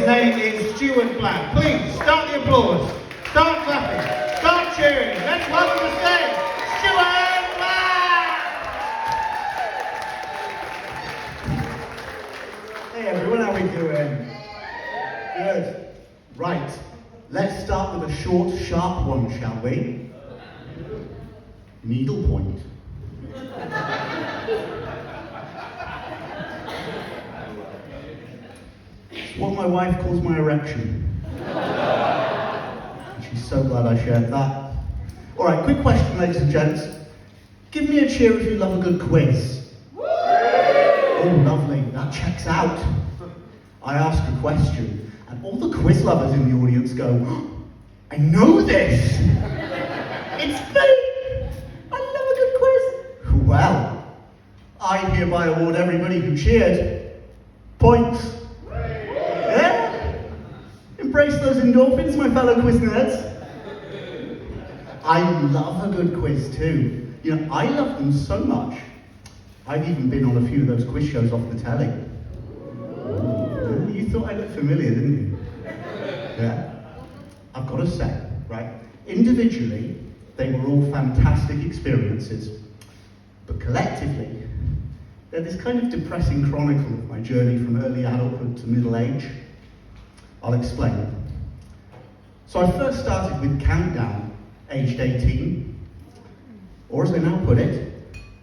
name is Stuart Black. Please, start the applause. Start clapping. Start cheering. Let's welcome to the stage, Stuart Black! Hey everyone, how we doing? Good. Right, let's start with a short, sharp one, shall we? Needlepoint. It's what my wife calls my erection. She's so glad I shared that. Alright, quick question, ladies and gents. Give me a cheer if you love a good quiz. Oh, lovely, that checks out. I ask a question, and all the quiz lovers in the audience go, oh, I know this! It's me! I love a good quiz! Well, I hereby award everybody who cheered points. Yeah? Embrace those endorphins, my fellow quiz nerds. I love a good quiz too. You know, I love them so much. I've even been on a few of those quiz shows off the telly. You thought I looked familiar, didn't you? Yeah. I've got to say, right, individually, they were all fantastic experiences, but collectively, they're this kind of depressing chronicle of my journey from early adulthood to middle age. I'll explain. So I first started with Countdown, aged 18, or as I now put it,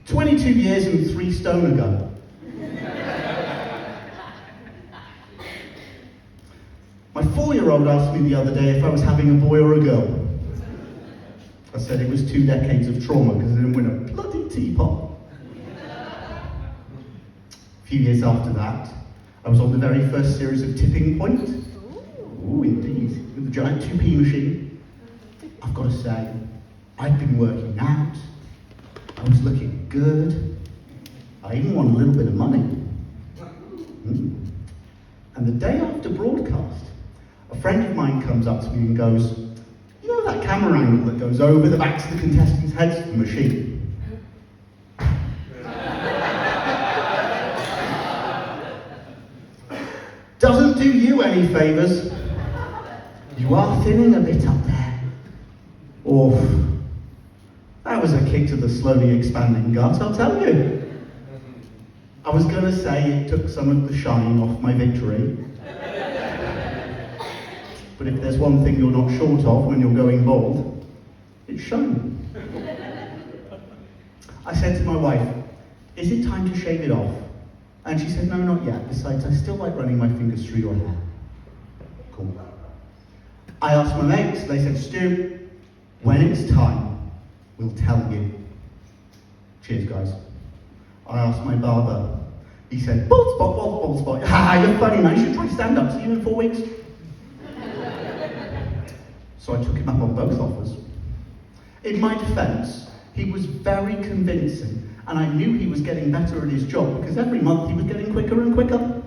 22 years and 3 stone ago. My 4-year-old asked me the other day if I was having a boy or a girl. I said it was 2 decades of trauma because I didn't win a bloody teapot. A few years after that, I was on the very first series of Tipping Point. Ooh, indeed, with the giant 2p machine. I've got to say, I'd been working out. I was looking good. I even won a little bit of money. And the day after broadcast, a friend of mine comes up to me and goes, you know that camera angle that goes over the backs of the contestants' heads of the machine? Doesn't do you any favours. You are thinning a bit up there. Oof. That was a kick to the slowly expanding gut, I'll tell you. I was going to say it took some of the shine off my victory. But if there's one thing you're not short of when you're going bald, it's shine. I said to my wife, is it time to shave it off? And she said, no, not yet. Besides, I still like running my fingers through your hair. Cool. I asked my mates, they said, Stu, when it's time, we'll tell you. Cheers, guys. I asked my barber. He said, bald spot, bald spot. Ha, you're funny, man. You should try stand-up. See you in 4 weeks. So I took him up on both offers. In my defense, he was very convincing, and I knew he was getting better at his job because every month he was getting quicker and quicker.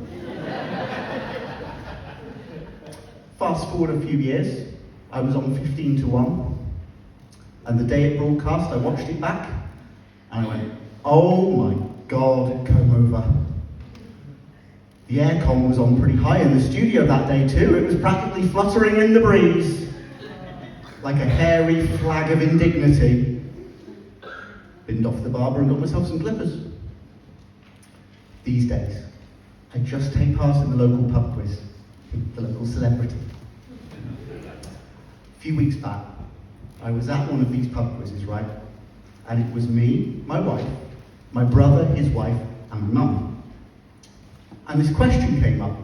Fast forward a few years, I was on 15-1, and the day it broadcast, I watched it back, and I went, oh my God, come over. The aircon was on pretty high in the studio that day too. It was practically fluttering in the breeze, like a hairy flag of indignity. Binned off the barber and got myself some clippers. These days, I just take part in the local pub quiz, the local celebrity. A few weeks back, I was at one of these pub quizzes, right? And it was me, my wife, my brother, his wife, and my mum. And this question came up.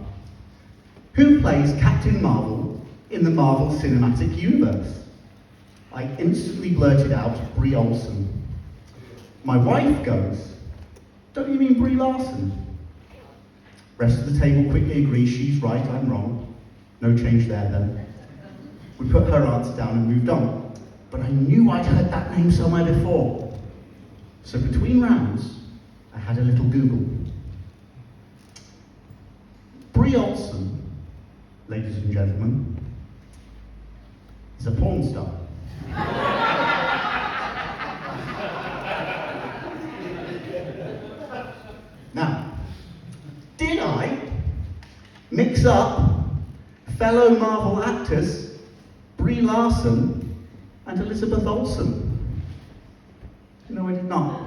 Who plays Captain Marvel in the Marvel Cinematic Universe? I instantly blurted out, Brie Olsen. My wife goes, don't you mean Brie Larson? Rest of the table quickly agrees she's right, I'm wrong. No change there then. We put her answer down and moved on. But I knew I'd heard that name somewhere before. So between rounds, I had a little Google. Brie Olsen, ladies and gentlemen, is a porn star. Now, did I mix up fellow Marvel actors Brie Larson and Elizabeth Olsen. No, I did not.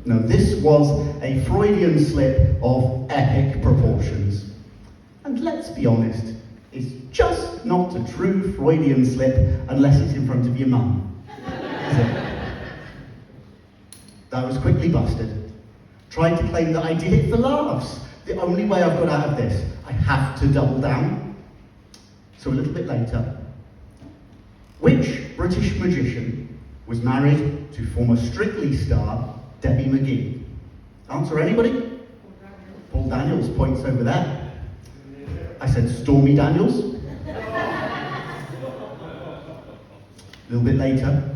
No, this was a Freudian slip of epic proportions. And let's be honest, it's just not a true Freudian slip unless it's in front of your mum. Is it? That was quickly busted. Tried to claim that I did it for laughs. The only way I've got out of this, I have to double down. So a little bit later, which British magician was married to former Strictly star Debbie McGee? Answer, anybody? Paul Daniels points over there. I said Stormy Daniels. A little bit later,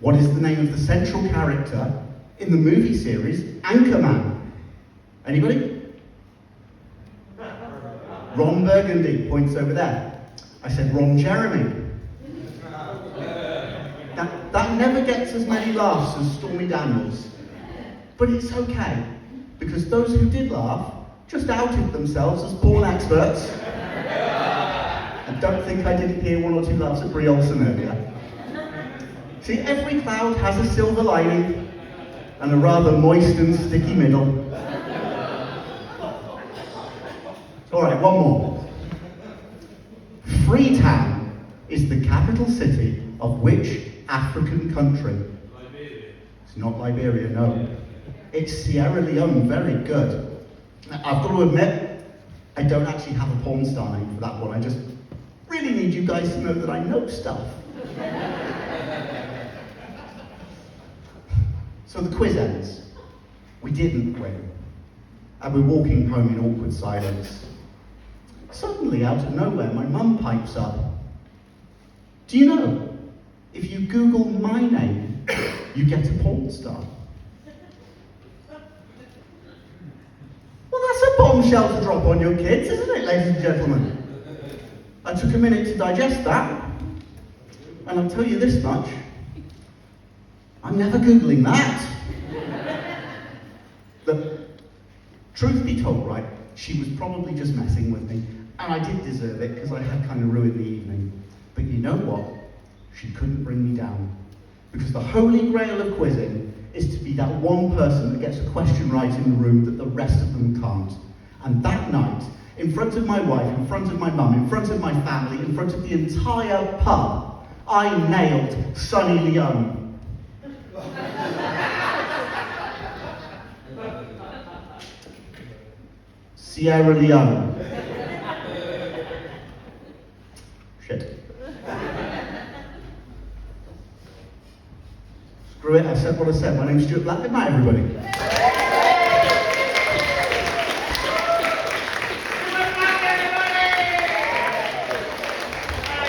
what is the name of the central character in the movie series Anchorman? Anybody? Ron Burgundy points over there. I said Ron Jeremy. That never gets as many laughs as Stormy Daniels. But it's okay, because those who did laugh just outed themselves as porn experts. I don't think I didn't hear one or two laughs at Brie Olsen earlier. See, every cloud has a silver lining and a rather moist and sticky middle. All right, one more. Freetown is the capital city of which African country? Liberia. It's not Liberia, no. It's Sierra Leone, very good. Now, I've got to admit, I don't actually have a porn star name for that one. I just really need you guys to know that I know stuff. So the quiz ends. We didn't win. And we're walking home in awkward silence. Suddenly, out of nowhere, my mum pipes up. Do you know, if you Google my name, you get a porn star? Well, that's a bombshell to drop on your kids, isn't it, ladies and gentlemen? I took a minute to digest that, and I'll tell you this much. I'm never Googling that. Look, truth be told, right, she was probably just messing with me, and I did deserve it because I had kind of ruined the evening. But you know what? She couldn't bring me down. Because the holy grail of quizzing is to be that one person that gets a question right in the room that the rest of them can't. And that night, in front of my wife, in front of my mum, in front of my family, in front of the entire pub, I nailed Sunny Leone. Sierra Leone. Shit. Screw it, I said what I said. My name's Stuart Black. Good night, everybody.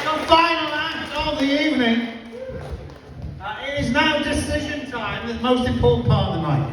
Your final act of the evening. It is now decision time, the most important part of the night.